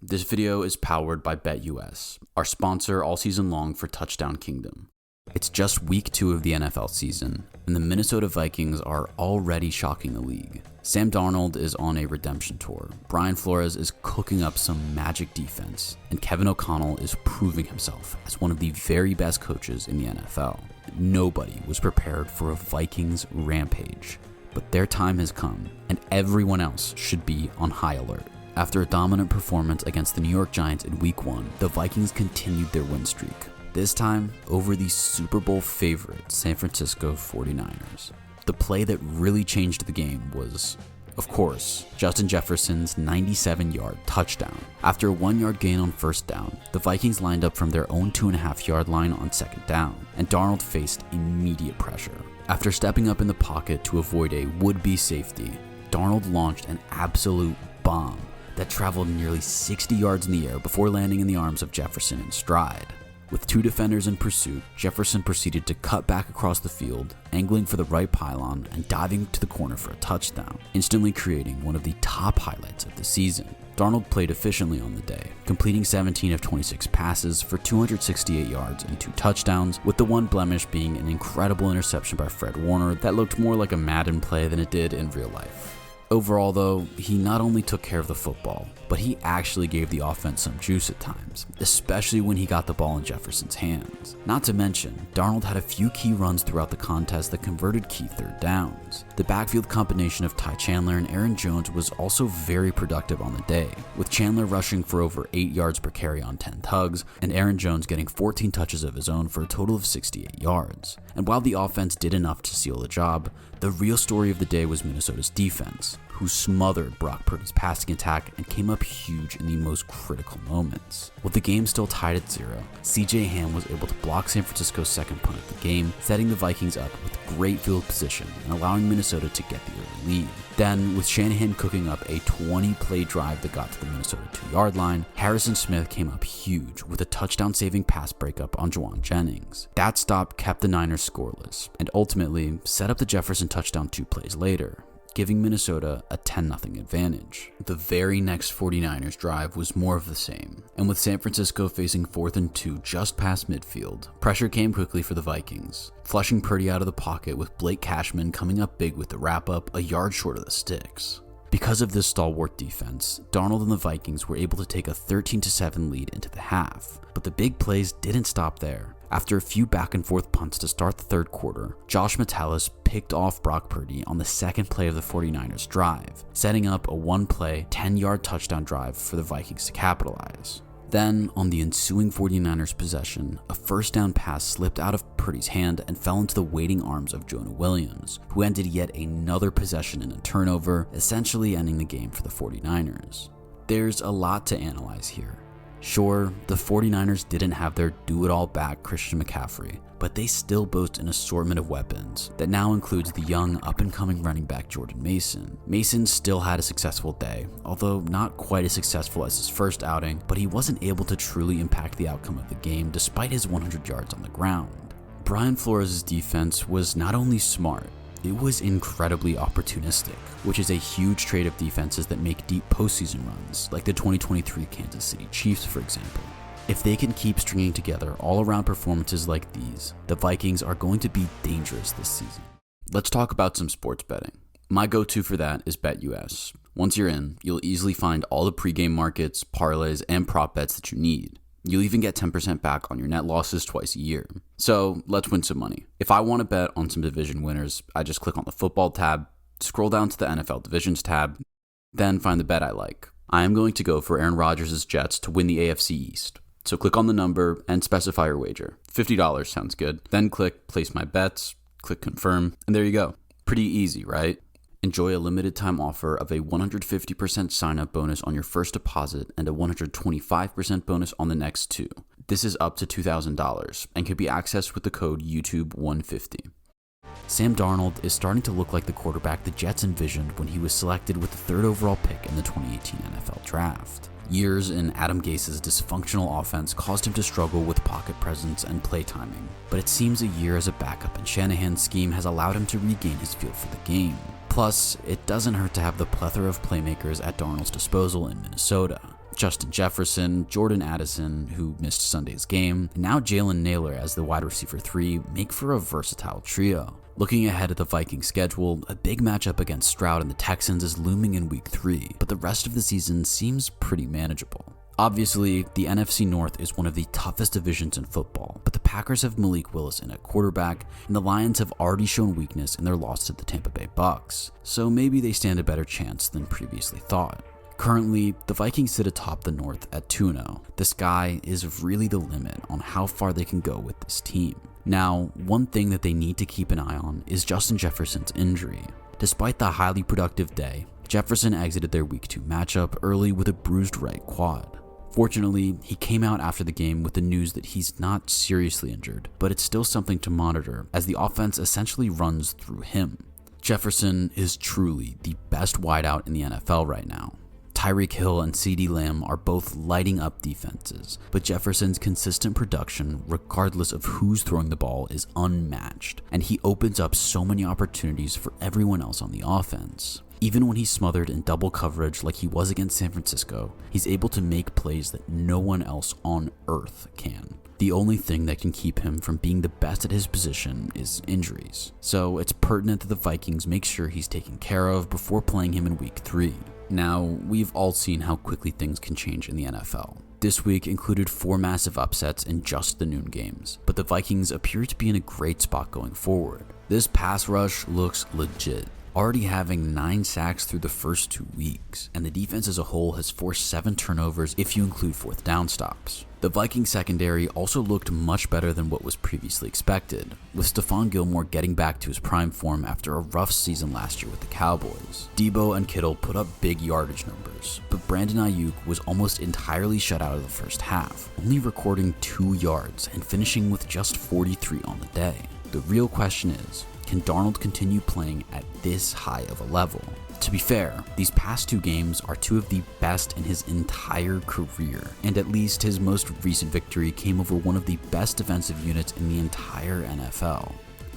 This video is powered by BetUS, our sponsor all season long for Touchdown Kingdom. It's just week 2 of the NFL season, and the Minnesota Vikings are already shocking the league. Sam Darnold is on a redemption tour, Brian Flores is cooking up some magic defense, and Kevin O'Connell is proving himself as one of the very best coaches in the NFL. Nobody was prepared for a Vikings rampage, but their time has come, and everyone else should be on high alert. After a dominant performance against the New York Giants in Week 1, the Vikings continued their win streak, this time over the Super Bowl favorite San Francisco 49ers. The play that really changed the game was, of course, Justin Jefferson's 97-yard touchdown. After a 1-yard gain on first down, the Vikings lined up from their own 2.5-yard line on second down, and Darnold faced immediate pressure. After stepping up in the pocket to avoid a would-be safety, Darnold launched an absolute bomb that traveled nearly 60 yards in the air before landing in the arms of Jefferson in stride. With 2 defenders in pursuit, Jefferson proceeded to cut back across the field, angling for the right pylon and diving to the corner for a touchdown, instantly creating one of the top highlights of the season. Darnold played efficiently on the day, completing 17 of 26 passes for 268 yards and 2 touchdowns, with the one blemish being an incredible interception by Fred Warner that looked more like a Madden play than it did in real life. Overall though, he not only took care of the football, but he actually gave the offense some juice at times, especially when he got the ball in Jefferson's hands. Not to mention, Darnold had a few key runs throughout the contest that converted key third downs. The backfield combination of Ty Chandler and Aaron Jones was also very productive on the day, with Chandler rushing for over 8 yards per carry on 10 tugs, and Aaron Jones getting 14 touches of his own for a total of 68 yards. And while the offense did enough to seal the job, the real story of the day was Minnesota's defense, who smothered Brock Purdy's passing attack and came up huge in the most critical moments. With the game still tied at 0, CJ Ham was able to block San Francisco's second punt of the game, setting the Vikings up with great field position and allowing Minnesota to get the early lead. Then, with Shanahan cooking up a 20-play drive that got to the Minnesota 2-yard line, Harrison Smith came up huge with a touchdown-saving pass breakup on Juwan Jennings. That stop kept the Niners scoreless, and ultimately set up the Jefferson touchdown 2 plays later, giving Minnesota a 10-0 advantage. The very next 49ers drive was more of the same, and with San Francisco facing 4th and 2 just past midfield, pressure came quickly for the Vikings, flushing Purdy out of the pocket with Blake Cashman coming up big with the wrap-up a yard short of the sticks. Because of this stalwart defense, Darnold and the Vikings were able to take a 13-7 lead into the half, but the big plays didn't stop there. After a few back-and-forth punts to start the third quarter, Josh Metellus picked off Brock Purdy on the second play of the 49ers drive, setting up a 1-play, 10-yard touchdown drive for the Vikings to capitalize. Then, on the ensuing 49ers possession, a first down pass slipped out of Purdy's hand and fell into the waiting arms of Jonah Williams, who ended yet another possession in a turnover, essentially ending the game for the 49ers. There's a lot to analyze here. Sure, the 49ers didn't have their do-it-all back Christian McCaffrey, but they still boast an assortment of weapons that now includes the young up-and-coming running back Jordan Mason. Mason still had a successful day, although not quite as successful as his first outing, but he wasn't able to truly impact the outcome of the game despite his 100 yards on the ground. Brian Flores' defense was not only smart, it was incredibly opportunistic, which is a huge trait of defenses that make deep postseason runs, like the 2023 Kansas City Chiefs, for example. If they can keep stringing together all-around performances like these, the Vikings are going to be dangerous this season. Let's talk about some sports betting. My go-to for that is BetUS. Once you're in, you'll easily find all the pregame markets, parlays, and prop bets that you need. You'll even get 10% back on your net losses twice a year. So let's win some money. If I want to bet on some division winners, I just click on the football tab, scroll down to the NFL divisions tab, then find the bet I like. I am going to go for Aaron Rodgers' Jets to win the AFC East. So click on the number and specify your wager. $50 sounds good. Then click place my bets, click confirm, and there you go. Pretty easy, right? Enjoy a limited time offer of a 150% sign-up bonus on your first deposit and a 125% bonus on the next 2. This is up to $2,000 and can be accessed with the code YouTube150. Sam Darnold is starting to look like the quarterback the Jets envisioned when he was selected with the 3rd overall pick in the 2018 NFL Draft. Years in Adam Gase's dysfunctional offense caused him to struggle with pocket presence and play timing, but it seems a year as a backup in Shanahan's scheme has allowed him to regain his feel for the game. Plus, it doesn't hurt to have the plethora of playmakers at Darnold's disposal in Minnesota. Justin Jefferson, Jordan Addison, who missed Sunday's game, and now Jalen Naylor as the wide receiver 3 make for a versatile trio. Looking ahead at the Vikings schedule, a big matchup against Stroud and the Texans is looming in week 3, but the rest of the season seems pretty manageable. Obviously, the NFC North is one of the toughest divisions in football, but the Packers have Malik Willis in at quarterback, and the Lions have already shown weakness in their loss to the Tampa Bay Bucks, so maybe they stand a better chance than previously thought. Currently, the Vikings sit atop the North at 2-0. The sky is really the limit on how far they can go with this team. Now, one thing that they need to keep an eye on is Justin Jefferson's injury. Despite the highly productive day, Jefferson exited their Week 2 matchup early with a bruised right quad. Fortunately, he came out after the game with the news that he's not seriously injured, but it's still something to monitor as the offense essentially runs through him. Jefferson is truly the best wideout in the NFL right now. Tyreek Hill and CeeDee Lamb are both lighting up defenses, but Jefferson's consistent production, regardless of who's throwing the ball, is unmatched, and he opens up so many opportunities for everyone else on the offense. Even when he's smothered in double coverage like he was against San Francisco, he's able to make plays that no one else on earth can. The only thing that can keep him from being the best at his position is injuries, so it's pertinent that the Vikings make sure he's taken care of before playing him in Week 3. Now, we've all seen how quickly things can change in the NFL. This week included 4 massive upsets in just the noon games, but the Vikings appear to be in a great spot going forward. This pass rush looks legit, already having 9 sacks through the first 2 weeks, and the defense as a whole has forced 7 turnovers if you include 4th down stops. The Vikings secondary also looked much better than what was previously expected, with Stephon Gilmore getting back to his prime form after a rough season last year with the Cowboys. Debo and Kittle put up big yardage numbers, but Brandon Ayuk was almost entirely shut out of the first half, only recording 2 yards and finishing with just 43 on the day. The real question is, can Darnold continue playing at this high of a level? To be fair, these past 2 games are 2 of the best in his entire career, and at least his most recent victory came over one of the best defensive units in the entire NFL.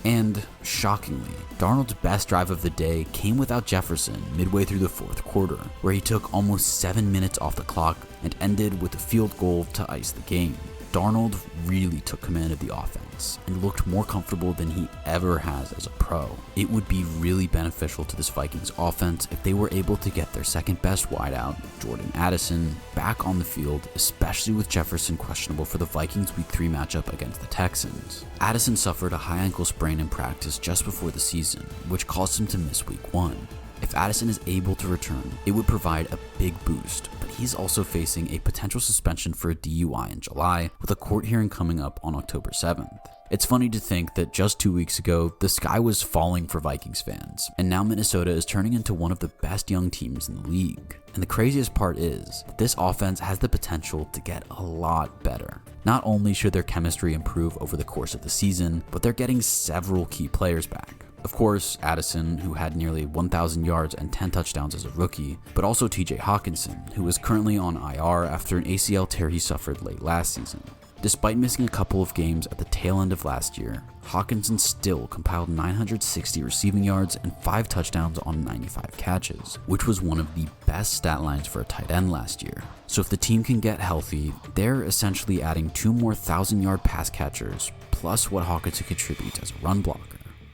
And, shockingly, Darnold's best drive of the day came without Jefferson midway through the 4th quarter, where he took almost 7 minutes off the clock and ended with a field goal to ice the game. Darnold really took command of the offense and looked more comfortable than he ever has as a pro. It would be really beneficial to this Vikings offense if they were able to get their second best wideout, Jordan Addison, back on the field, especially with Jefferson questionable for the Vikings Week 3 matchup against the Texans. Addison suffered a high ankle sprain in practice just before the season, which caused him to miss Week 1. If Addison is able to return, it would provide a big boost, but he's also facing a potential suspension for a DUI in July, with a court hearing coming up on October 7th. It's funny to think that just 2 weeks ago, the sky was falling for Vikings fans, and now Minnesota is turning into one of the best young teams in the league. And the craziest part is that this offense has the potential to get a lot better. Not only should their chemistry improve over the course of the season, but they're getting several key players back. Of course, Addison, who had nearly 1,000 yards and 10 touchdowns as a rookie, but also TJ Hawkinson, who is currently on IR after an ACL tear he suffered late last season. Despite missing a couple of games at the tail end of last year, Hawkinson still compiled 960 receiving yards and 5 touchdowns on 95 catches, which was one of the best stat lines for a tight end last year. So if the team can get healthy, they're essentially adding 2 more 1,000-yard pass catchers, plus what Hawkinson contributes as a run blocker.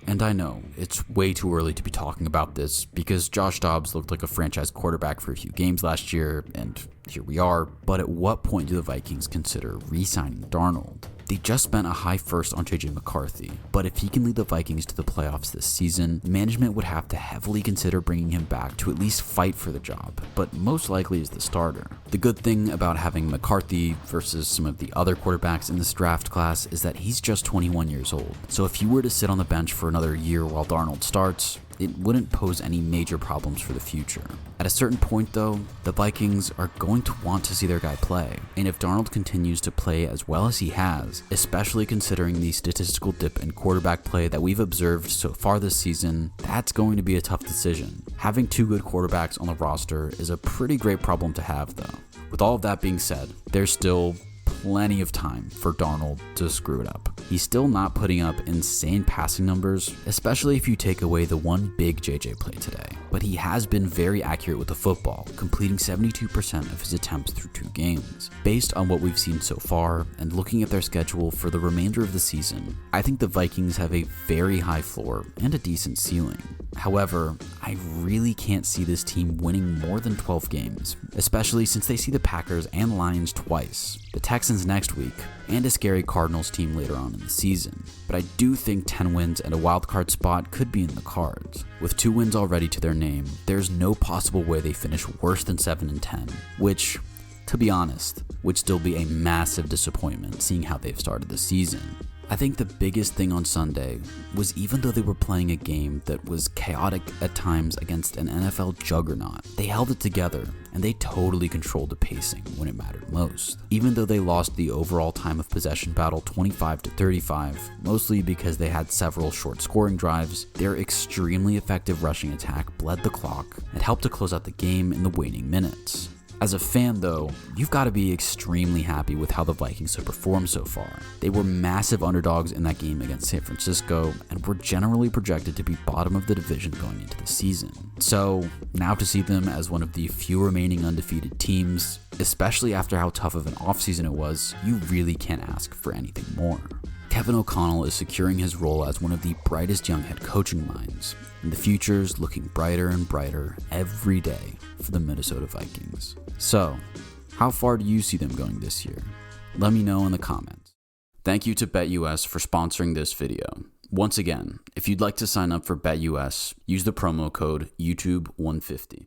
And I know, it's way too early to be talking about this because Josh Dobbs looked like a franchise quarterback for a few games last year, and here we are, but at what point do the Vikings consider re-signing Darnold? They just spent a high first on JJ McCarthy, but if he can lead the Vikings to the playoffs this season, management would have to heavily consider bringing him back to at least fight for the job, but most likely as the starter. The good thing about having McCarthy versus some of the other quarterbacks in this draft class is that he's just 21 years old, so if he were to sit on the bench for another year while Darnold starts, it wouldn't pose any major problems for the future. At a certain point though, the Vikings are going to want to see their guy play, and if Darnold continues to play as well as he has, especially considering the statistical dip in quarterback play that we've observed so far this season, that's going to be a tough decision. Having 2 good quarterbacks on the roster is a pretty great problem to have though. With all of that being said, there's still plenty of time for Darnold to screw it up. He's still not putting up insane passing numbers, especially if you take away the one big JJ play today. but he has been very accurate with the football, completing 72% of his attempts through 2 games. Based on what we've seen so far, and looking at their schedule for the remainder of the season, I think the Vikings have a very high floor and a decent ceiling. However, I really can't see this team winning more than 12 games, especially since they see the Packers and Lions twice, the Texans next week, and a scary Cardinals team later on in the season. But I do think 10 wins and a wildcard spot could be in the cards. With 2 wins already to their name, there's no possible way they finish worse than 7-10, which, to be honest, would still be a massive disappointment seeing how they've started the season. I think the biggest thing on Sunday was, even though they were playing a game that was chaotic at times against an NFL juggernaut, they held it together and they totally controlled the pacing when it mattered most. Even though they lost the overall time of possession battle 25-35, mostly because they had several short scoring drives, their extremely effective rushing attack bled the clock and helped to close out the game in the waning minutes. As a fan though, you've got to be extremely happy with how the Vikings have performed so far. They were massive underdogs in that game against San Francisco and were generally projected to be bottom of the division going into the season. So now to see them as one of the few remaining undefeated teams, especially after how tough of an offseason it was, you really can't ask for anything more. Kevin O'Connell is securing his role as one of the brightest young head coaching minds, and the future's looking brighter and brighter every day for the Minnesota Vikings. So, how far do you see them going this year? Let me know in the comments. Thank you to BetUS for sponsoring this video. Once again, if you'd like to sign up for BetUS, use the promo code YouTube150.